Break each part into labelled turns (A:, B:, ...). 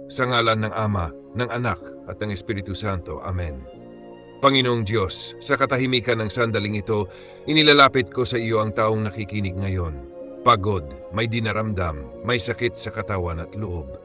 A: Sa ngalan ng Ama, ng Anak, at ng Espiritu Santo. Amen. Panginoong Diyos, sa katahimikan ng sandaling ito, inilalapit ko sa iyo ang taong nakikinig ngayon. Pagod, may dinaramdam, may sakit sa katawan at loob.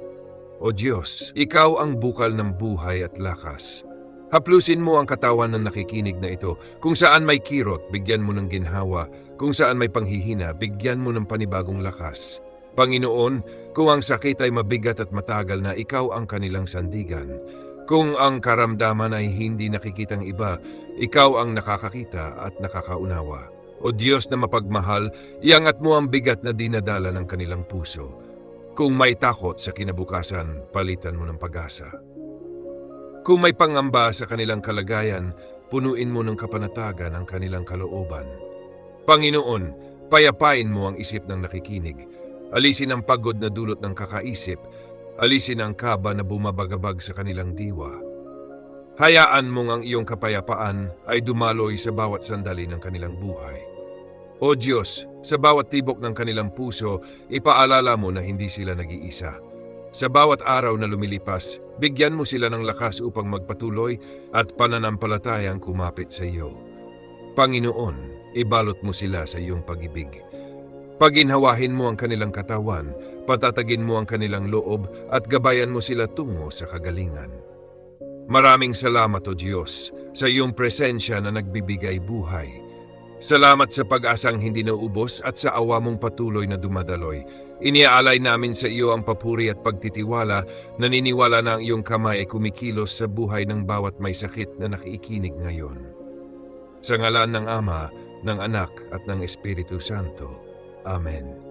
A: O Diyos, Ikaw ang bukal ng buhay at lakas. Haplusin mo ang katawan ng nakikinig na ito. Kung saan may kirot, bigyan mo ng ginhawa. Kung saan may panghihina, bigyan mo ng panibagong lakas. Panginoon, kung ang sakit ay mabigat at matagal na, Ikaw ang kanilang sandigan. Kung ang karamdaman ay hindi nakikitang iba, Ikaw ang nakakakita at nakakaunawa. O Diyos na mapagmahal, iangat mo ang bigat na dinadala ng kanilang puso. Kung may takot sa kinabukasan, palitan mo ng pag-asa. Kung may pangamba sa kanilang kalagayan, punuin mo ng kapanatagan ang kanilang kalooban. Panginoon, payapain mo ang isip ng nakikinig. Alisin ang pagod na dulot ng kakaisip. Alisin ang kaba na bumabagabag sa kanilang diwa. Hayaan mong ang iyong kapayapaan ay dumaloy sa bawat sandali ng kanilang buhay. O Diyos, sa bawat tibok ng kanilang puso, ipaalala mo na hindi sila nag-iisa. Sa bawat araw na lumilipas, bigyan mo sila ng lakas upang magpatuloy at pananampalatayang kumapit sa iyo. Panginoon, ibalot mo sila sa iyong pag-ibig. Paginhawahin mo ang kanilang katawan, patatagin mo ang kanilang loob at gabayan mo sila tungo sa kagalingan. Maraming salamat o Diyos sa iyong presensya na nagbibigay buhay. Salamat sa pag-asang hindi nauubos at sa awa mong patuloy na dumadaloy. Iniaalay namin sa iyo ang papuri at pagtitiwala, naniniwala na ang iyong kamay ay kumikilos sa buhay ng bawat may sakit na nakikinig ngayon. Sa ngalan ng Ama, ng Anak at ng Espiritu Santo. Amen.